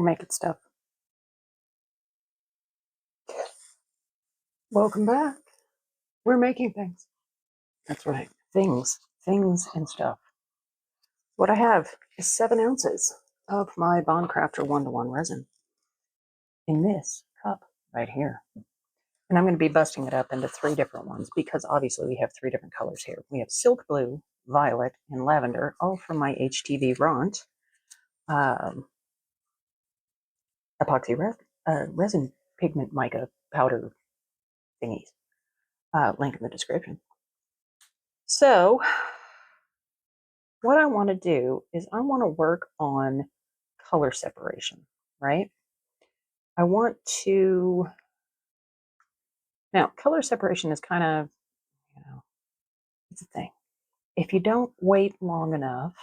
We're making stuff. Welcome back. We're making things. That's right. Things and stuff. What I have is 7 ounces of my Bondcrafter 1-to-1 resin in this cup right here. And I'm going to be busting it up into 3 different ones because obviously we have 3 different colors here. We have silk blue, violet, and lavender, all from my HTV Ront epoxy resin pigment mica powder thingies. Link in the description. So what I want to do is I want to work on color separation, right? I want to, now color separation is kind of, it's a thing. If you don't wait long enough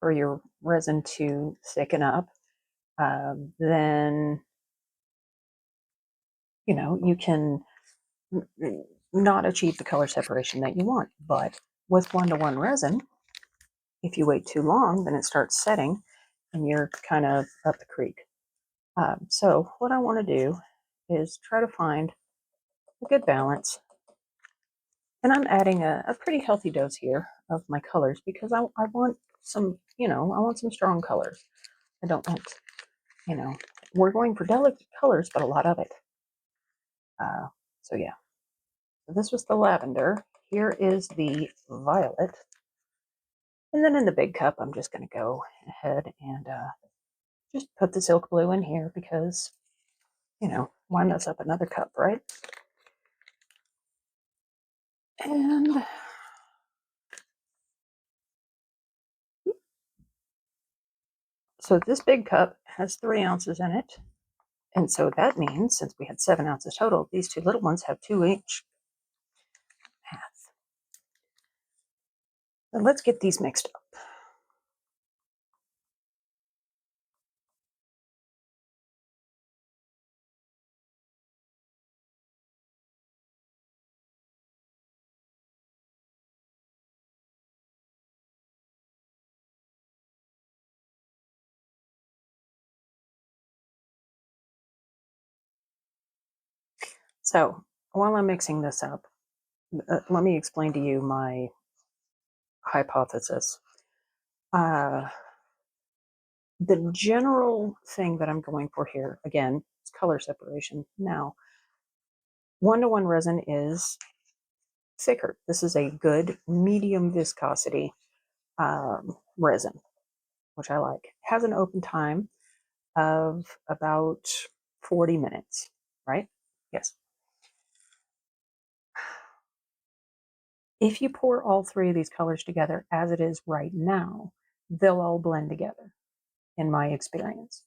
for your resin to thicken up, then, you can not achieve the color separation that you want. But with 1-to-1 resin, if you wait too long, then it starts setting and you're kind of up the creek. So what I want to do is try to find a good balance. And I'm adding a pretty healthy dose here of my colors because I want some, I want some strong colors. I don't want, we're going for delicate colors, but a lot of it. So yeah. So this was the lavender. Here is the violet. And then in the big cup, I'm just going to go ahead and just put the silk blue in here because, why mess up another cup, right? And so this big cup has 3 ounces in it. And so that means, since we had 7 ounces total, these 2 little ones have 2 each. Math. So let's get these mixed up. So while I'm mixing this up, let me explain to you my hypothesis. The general thing that I'm going for here, again, is color separation. Now, 1-to-1 resin is thicker. This is a good medium viscosity resin, which I like. It has an open time of about 40 minutes, right? Yes. If you pour all 3 of these colors together as it is right now, they'll all blend together, in my experience.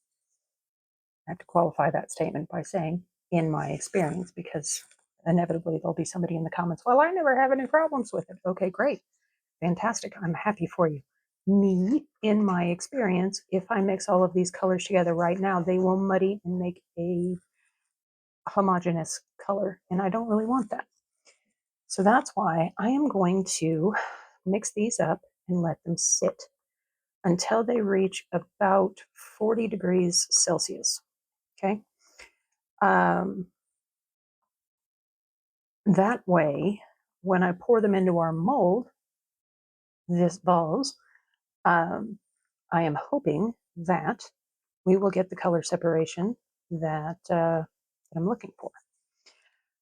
I have to qualify that statement by saying, in my experience, because inevitably there'll be somebody in the comments, well, I never have any problems with it. Okay, great. Fantastic. I'm happy for you. Me, in my experience, if I mix all of these colors together right now, they will muddy and make a homogeneous color, and I don't really want that. So that's why I am going to mix these up and let them sit until they reach about 40 degrees Celsius. Okay. That way, when I pour them into our mold, this vase, I am hoping that we will get the color separation that I'm looking for.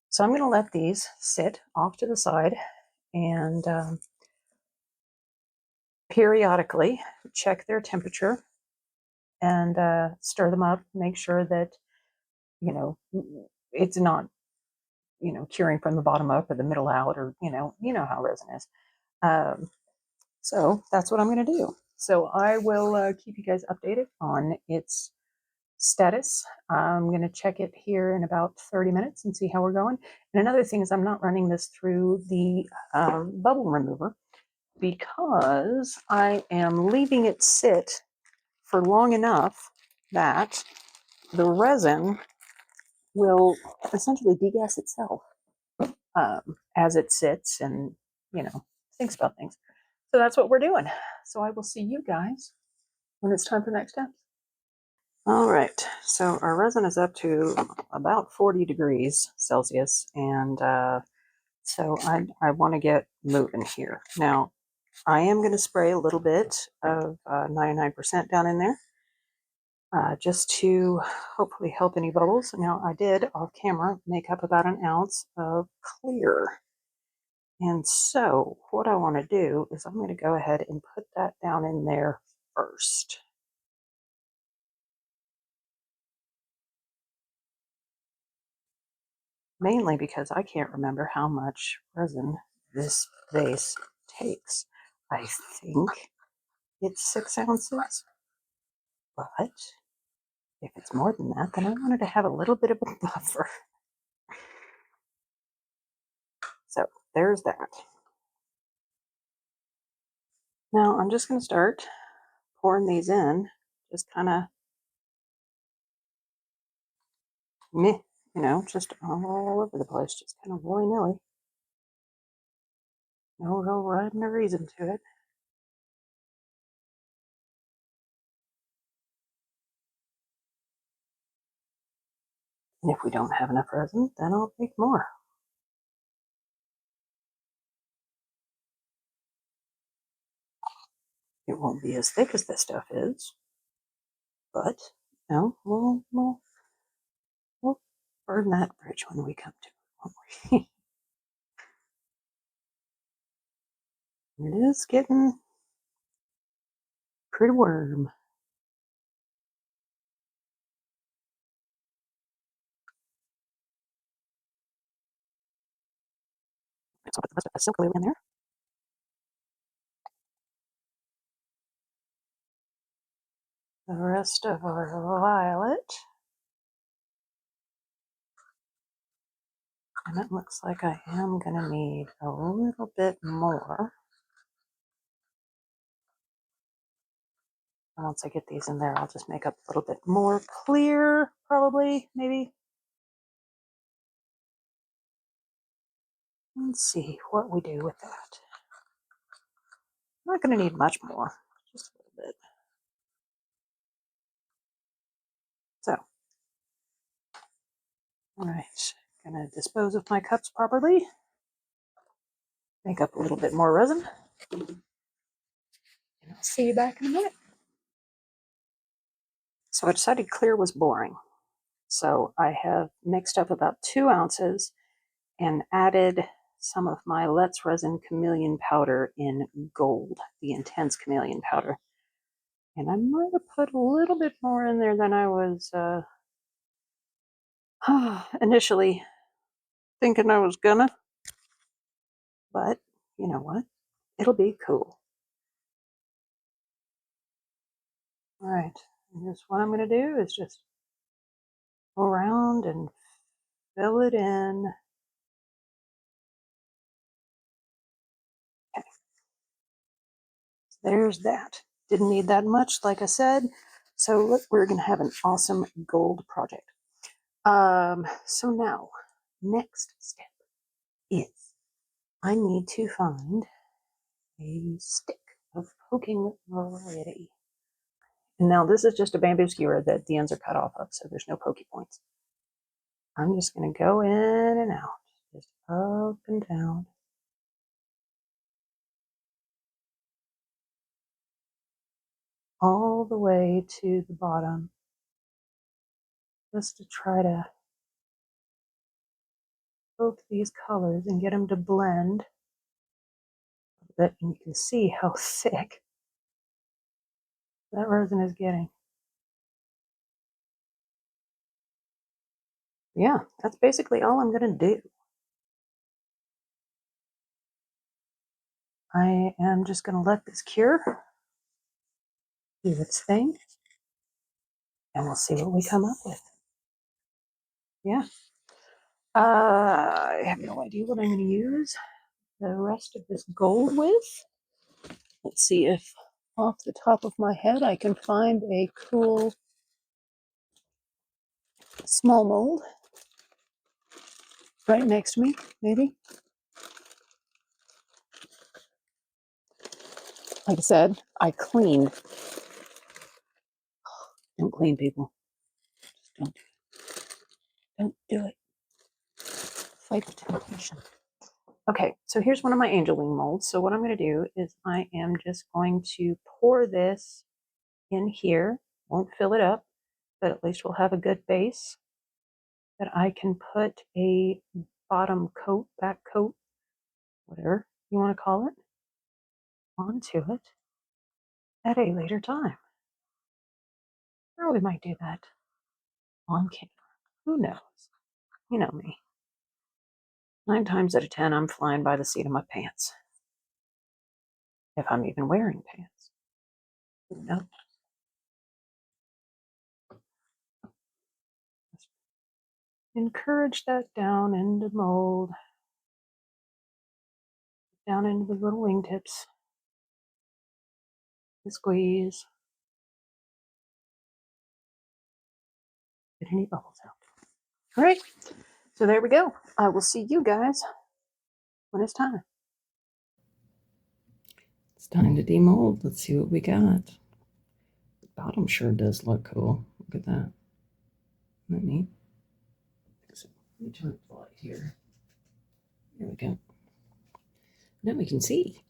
So I'm going to let these sit off to the side and periodically check their temperature and stir them up, make sure that, it's not, curing from the bottom up or the middle out, or, how resin is. So that's what I'm going to do. So I will keep you guys updated on its status. I'm going to check it here in about 30 minutes and see how we're going. And another thing is I'm not running this through the bubble remover because I am leaving it sit for long enough that the resin will essentially degas itself as it sits and, thinks about things. So that's what we're doing. So I will see you guys when it's time for next steps. All right, so our resin is up to about 40 degrees Celsius, and so I want to get moving here. Now, I am going to spray a little bit of 99% down in there, just to hopefully help any bubbles. Now, I did, off camera, make up about an ounce of clear. And so what I want to do is I'm going to go ahead and put that down in there first. Mainly because I can't remember how much resin this vase takes. I think it's 6 ounces, but if it's more than that, then I wanted to have a little bit of a buffer. So there's that. Now I'm just going to start pouring these in, just kind of, just all over the place, just kind of willy-nilly. No real rhyme or reason to it. And if we don't have enough resin, then I'll make more. It won't be as thick as this stuff is, but we'll burn that bridge when we come to it, won't we? It is getting pretty warm. So I'll put the rest of the silk glue in there. The rest of our violet. And it looks like I am going to need a little bit more. Once I get these in there, I'll just make up a little bit more clear, probably, maybe. Let's see what we do with that. I'm not going to need much more, just a little bit. So, all right, gonna dispose of my cups properly. Make up a little bit more resin. And I'll see you back in a minute. So I decided clear was boring. So I have mixed up about 2 ounces and added some of my Let's Resin Chameleon powder in gold, the intense chameleon powder. And I might have put a little bit more in there than I was initially thinking I was gonna. But you know what? It'll be cool. All right, and just what I'm going to do is just go around and fill it in. Okay. So there's that. Didn't need that much, like I said. So look, we're going to have an awesome gold project. So now, next step is I need to find a stick of poking variety. And now this is just a bamboo skewer that the ends are cut off of, so there's no pokey points. I'm just going to go in and out, just up and down. All the way to the bottom, just to try to poke these colors and get them to blend a bit. And you can see how thick that resin is getting. Yeah, that's basically all I'm going to do. I am just going to let this cure, do its thing, and we'll see what we come up with. Yeah. I have no idea what I'm going to use the rest of this gold with. Let's see if off the top of my head I can find a cool small mold right next to me, maybe. Like I said, I cleaned. Don't clean, people. Don't do it. Don't do it. Fight the temptation. Okay, so here's one of my angel wing molds. So what I'm going to do is I am just going to pour this in here. Won't fill it up, but at least we'll have a good base that I can put a bottom coat, back coat, whatever you want to call it, onto it at a later time. Or we might do that on camera. Who knows? You know me. 9 times out of 10, I'm flying by the seat of my pants. If I'm even wearing pants. Who knows? Encourage that down into mold, down into the little wingtips. Squeeze. Get any bubbles out. All right, so there we go. I will see you guys when it's time. It's time to demold. Let's see what we got. The bottom sure does look cool. Look at that. Isn't that neat? So let me turn up the light here. There we go. Now we can see.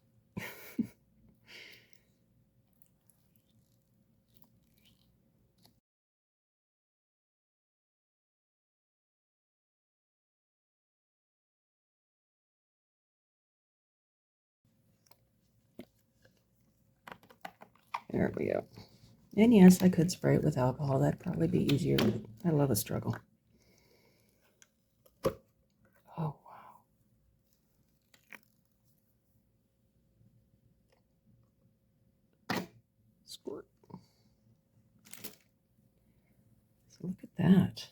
There we go. And yes, I could spray it with alcohol. That'd probably be easier, but I love a struggle. Oh, wow. Squirt. So look at that.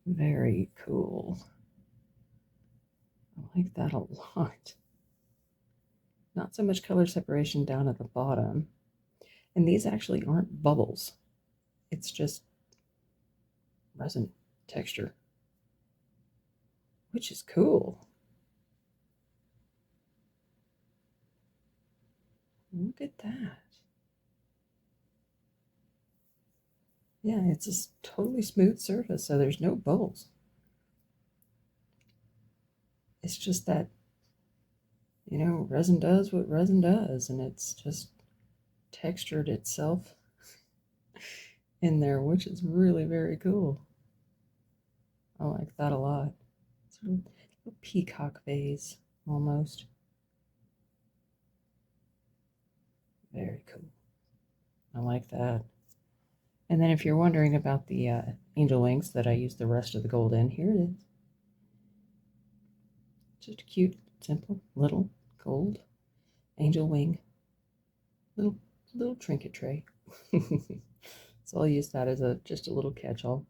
Very cool. I like that a lot. Not so much color separation down at the bottom. And these actually aren't bubbles. It's just resin texture, which is cool. Look at that. Yeah, it's a totally smooth surface, so there's no bubbles. It's just that, you know, resin does what resin does, and it's just textured itself in there, which is really very cool. I like that a lot. It's a peacock vase, almost. Very cool. I like that. And then if you're wondering about the angel wings that I used the rest of the gold in, here it is. Just a cute, simple, little gold angel wing. Little trinket tray. So I'll use that as just a little catch-all.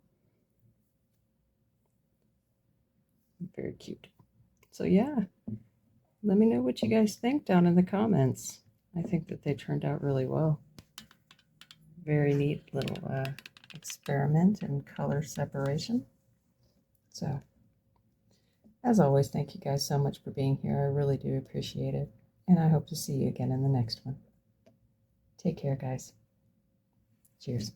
Very cute. So yeah, let me know what you guys think down in the comments. I think that they turned out really well. Very neat little experiment in color separation. So, as always, thank you guys so much for being here. I really do appreciate it. And I hope to see you again in the next one. Take care, guys. Cheers.